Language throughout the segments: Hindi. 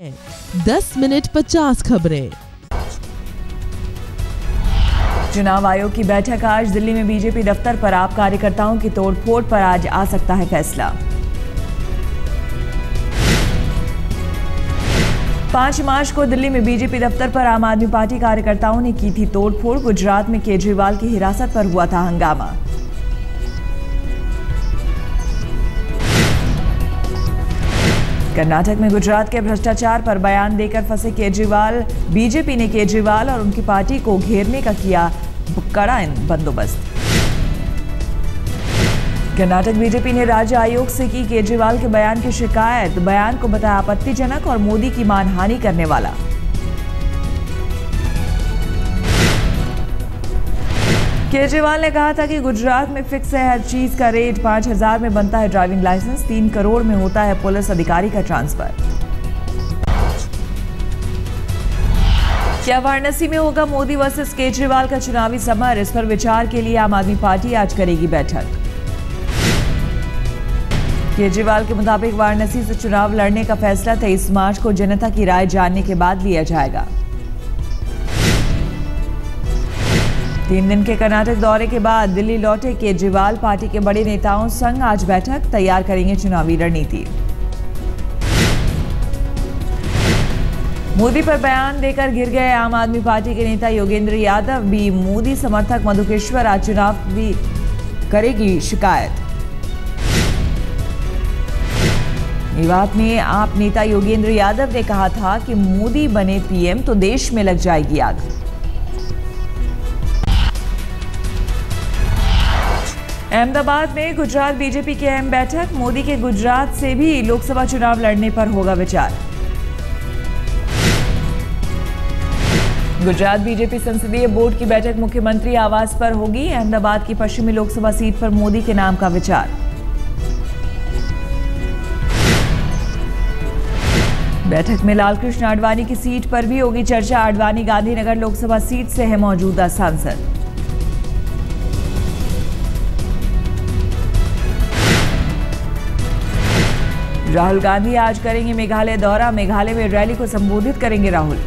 10 मिनट 50 खबरें। चुनाव आयोग की बैठक आज दिल्ली में बीजेपी दफ्तर पर। आप कार्यकर्ताओं की तोड़फोड़ पर आज आ सकता है फैसला। 5 मार्च को दिल्ली में बीजेपी दफ्तर पर आम आदमी पार्टी कार्यकर्ताओं ने की थी तोड़फोड़। गुजरात में केजरीवाल की हिरासत पर हुआ था हंगामा। कर्नाटक में गुजरात के भ्रष्टाचार पर बयान देकर फंसे केजरीवाल। बीजेपी ने केजरीवाल और उनकी पार्टी को घेरने का किया कड़ा बंदोबस्त। कर्नाटक बीजेपी ने राज्य आयोग से की केजरीवाल के बयान की शिकायत। बयान को बताया आपत्तिजनक और मोदी की मानहानि करने वाला। केजरीवाल ने कहा था कि गुजरात में फिक्स है हर चीज का रेट। 5,000 में बनता है ड्राइविंग लाइसेंस, 3 करोड़ में होता है पुलिस अधिकारी का ट्रांसफर। क्या वाराणसी में होगा मोदी वर्सेस केजरीवाल का चुनावी समर? इस पर विचार के लिए आम आदमी पार्टी आज करेगी बैठक। केजरीवाल के मुताबिक वाराणसी से चुनाव लड़ने का फैसला 23 मार्च को जनता की राय जानने के बाद लिया जाएगा। 3 दिन के कर्नाटक दौरे के बाद दिल्ली लौटे केजरीवाल। पार्टी के बड़े नेताओं संग आज बैठक, तैयार करेंगे चुनावी रणनीति। मोदी पर बयान देकर गिर गए आम आदमी पार्टी के नेता योगेंद्र यादव भी। मोदी समर्थक मधुकेश्वर आज चुनाव भी करेगी शिकायत। मेवात में आप नेता योगेंद्र यादव ने कहा था कि मोदी बने पीएम तो देश में लग जाएगी आग। अहमदाबाद में गुजरात बीजेपी की अहम बैठक। मोदी के गुजरात से भी लोकसभा चुनाव लड़ने पर होगा विचार। गुजरात बीजेपी संसदीय बोर्ड की बैठक मुख्यमंत्री आवास पर होगी। अहमदाबाद की पश्चिमी लोकसभा सीट पर मोदी के नाम का विचार। बैठक में लालकृष्ण आडवाणी की सीट पर भी होगी चर्चा। आडवाणी गांधीनगर लोकसभा सीट से है मौजूदा सांसद। राहुल गांधी आज करेंगे मेघालय दौरा। मेघालय में रैली को संबोधित करेंगे राहुल।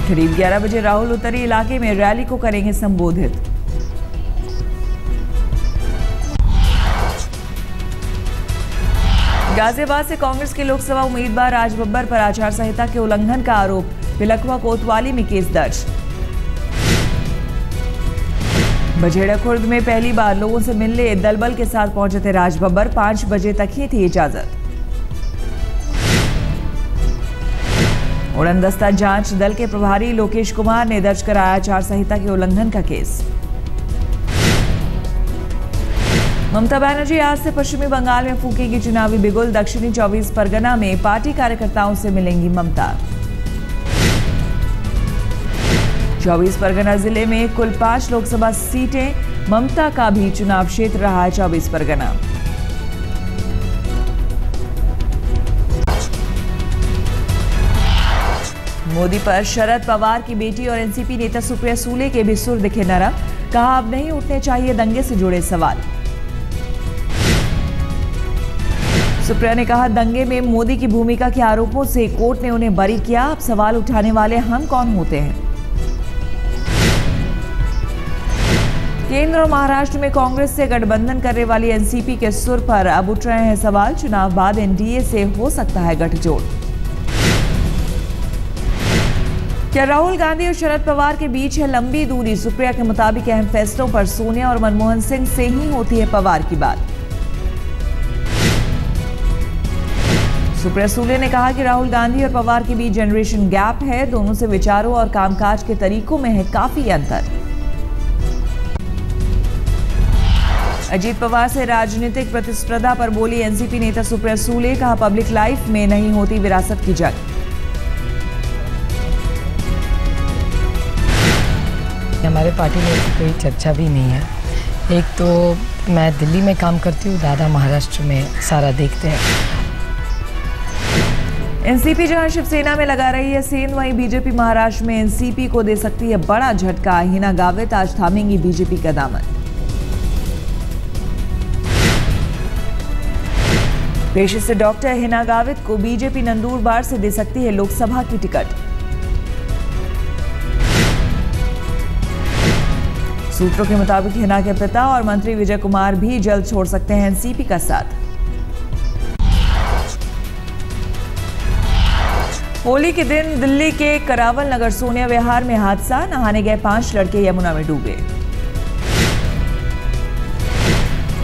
करीब 11 बजे राहुल उत्तरी इलाके में रैली को करेंगे संबोधित। गाजियाबाद से कांग्रेस के लोकसभा उम्मीदवार राज बब्बर पर आचार संहिता के उल्लंघन का आरोप। पिलखवा कोतवाली में केस दर्ज। बजेड़ा खुर्द में पहली बार लोगों से मिलने दलबल के साथ पहुंचे थे राज बब्बर। 5 बजे तक ही थी इजाजत। उड़नदस्ता जांच दल के प्रभारी लोकेश कुमार ने दर्ज कराया आचार संहिता के उल्लंघन का केस। ममता बनर्जी आज से पश्चिमी बंगाल में फूकेगी चुनावी बिगुल। दक्षिणी 24 परगना में पार्टी कार्यकर्ताओं से मिलेंगी ममता। 24 परगना जिले में कुल 5 लोकसभा सीटें। ममता का भी चुनाव क्षेत्र रहा है 24 परगना। मोदी पर शरद पवार की बेटी और एनसीपी नेता सुप्रिया सूले के भी सुर दिखे नरम। कहा अब नहीं उठने चाहिए दंगे से जुड़े सवाल। सुप्रिया ने कहा दंगे में मोदी की भूमिका के आरोपों से कोर्ट ने उन्हें बरी किया। अब सवाल उठाने वाले हम कौन होते हैं? केंद्र और महाराष्ट्र में कांग्रेस से गठबंधन करने वाली एनसीपी के सुर पर अब उठ रहे हैं सवाल। चुनाव बाद एनडीए से हो सकता है गठजोड़। क्या राहुल गांधी और शरद पवार के बीच है लंबी दूरी? सुप्रिया के मुताबिक अहम फैसलों पर सोनिया और मनमोहन सिंह से ही होती है पवार की बात। सुप्रिया सूले ने कहा कि राहुल गांधी और पवार के बीच जनरेशन गैप है। दोनों से विचारों और कामकाज के तरीकों में है काफी अंतर। अजीत पवार से राजनीतिक प्रतिस्पर्धा पर बोली एनसीपी नेता सुप्रिया सूले। कहा पब्लिक लाइफ में नहीं होती विरासत की जंग। हमारे पार्टी में कोई चर्चा भी नहीं है। एक तो मैं दिल्ली में काम करती हूँ, दादा महाराष्ट्र में सारा देखते हैं। एनसीपी जहां शिवसेना में लगा रही है सेंध, वहीं बीजेपी महाराष्ट्र में एनसीपी को दे सकती है बड़ा झटका। हिना गावित आज थामेंगी बीजेपी का दामन। पेशे से डॉक्टर हिना गावित को बीजेपी नंदुरबार से दे सकती है लोकसभा की टिकट। सूत्रों के मुताबिक हिना के पिता और मंत्री विजय कुमार भी जल्द छोड़ सकते हैं एनसीपी का साथ। होली के दिन दिल्ली के करावल नगर सोनिया विहार में हादसा, नहाने गए 5 लड़के यमुना में डूबे।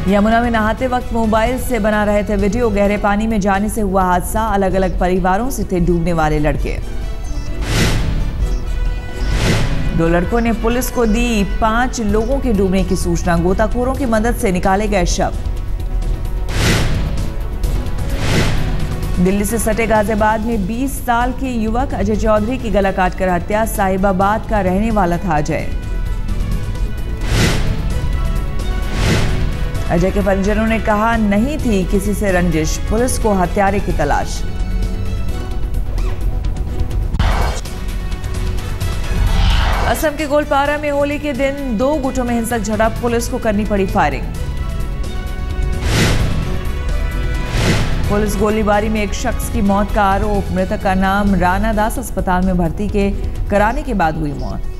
यमुना में नहाते वक्त मोबाइल से बना रहे थे वीडियो, गहरे पानी में जाने से हुआ हादसा। अलग अलग परिवारों से थे डूबने वाले लड़के। 2 लड़कों ने पुलिस को दी 5 लोगों के डूबने की सूचना। गोताखोरों की मदद से निकाले गए शव। दिल्ली से सटे गाजियाबाद में 20 साल के युवक अजय चौधरी की गला काटकर हत्या। साहिबाबाद का रहने वाला था अजय। अजय के परिजनों ने कहा नहीं थी किसी से रंजिश, पुलिस को हत्यारे की तलाश। असम के गोलपारा में होली के दिन 2 गुटों में हिंसक झड़प, पुलिस को करनी पड़ी फायरिंग। पुलिस गोलीबारी में एक शख्स की मौत का आरोप। मृतक का नाम राणा दास, अस्पताल में भर्ती कराने के बाद हुई मौत।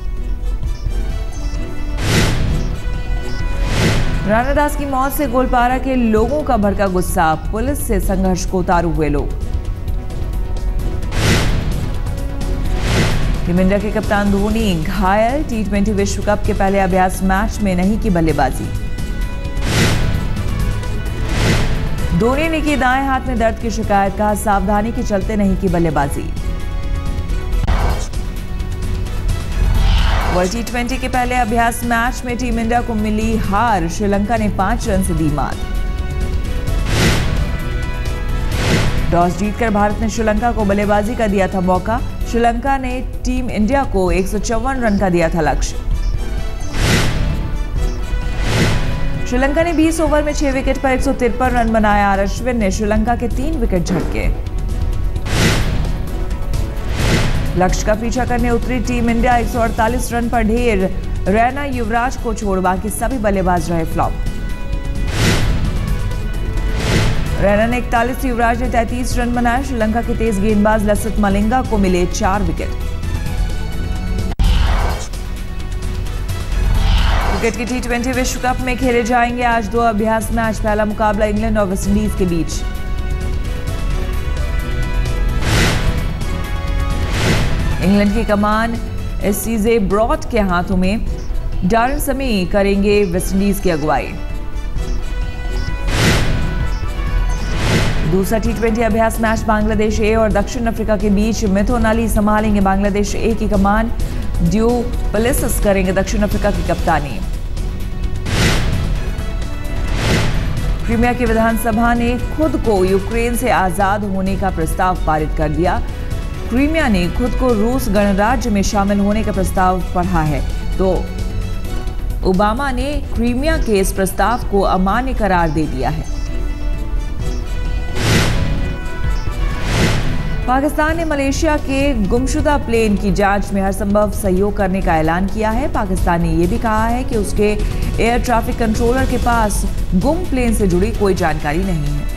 राणा दास की मौत से गोलपारा के लोगों का भड़का गुस्सा, पुलिस से संघर्ष को उतारू हुए लोग। टीम इंडिया के कप्तान धोनी घायल, T20 विश्व कप के पहले अभ्यास मैच में नहीं की बल्लेबाजी। धोनी ने की दाएं हाथ में दर्द की शिकायत, कहा सावधानी के चलते नहीं की बल्लेबाजी। वर्ल्ड T20 के पहले अभ्यास मैच में टीम इंडिया को मिली हार, श्रीलंका ने 5 रन से दी मात। टॉस जीतकर भारत ने श्रीलंका को बल्लेबाजी का दिया था मौका। श्रीलंका ने टीम इंडिया को 154 रन का दिया था लक्ष्य। श्रीलंका ने 20 ओवर में 6 विकेट पर 153 रन बनाए। आर अश्विन ने श्रीलंका के 3 विकेट झटके। लक्ष्य का पीछा करने उतरी टीम इंडिया 148 रन पर ढेर। रैना युवराज को छोड़ बाकी सभी बल्लेबाज रहे फ्लॉप। रैना ने 41, युवराज ने 33 रन बनाए। श्रीलंका के तेज गेंदबाज लसित मलिंगा को मिले 4 विकेट। क्रिकेट की T20 विश्व कप में खेले जाएंगे आज 2 अभ्यास मैच। पहला मुकाबला इंग्लैंड और वेस्टइंडीज के बीच। इंग्लैंड की कमान एससीजे ब्रॉट के हाथों में। डारन समी करेंगे वेस्टइंडीज की अगुवाई। दूसरा T20 अभ्यास मैच बांग्लादेश ए और दक्षिण अफ्रीका के बीच। मिथुन अली संभालेंगे बांग्लादेश ए की कमान। ड्यू प्लेसिस करेंगे दक्षिण अफ्रीका की कप्तानी। क्रीमिया की विधानसभा ने खुद को यूक्रेन से आजाद होने का प्रस्ताव पारित कर दिया। क्रीमिया ने खुद को रूस गणराज्य में शामिल होने का प्रस्ताव पढ़ा है, तो ओबामा ने क्रीमिया के इस प्रस्ताव को अमान्य करार दे दिया है। पाकिस्तान ने मलेशिया के गुमशुदा प्लेन की जांच में हर संभव सहयोग करने का ऐलान किया है। पाकिस्तान ने यह भी कहा है कि उसके एयर ट्रैफिक कंट्रोलर के पास गुम प्लेन से जुड़ी कोई जानकारी नहीं है।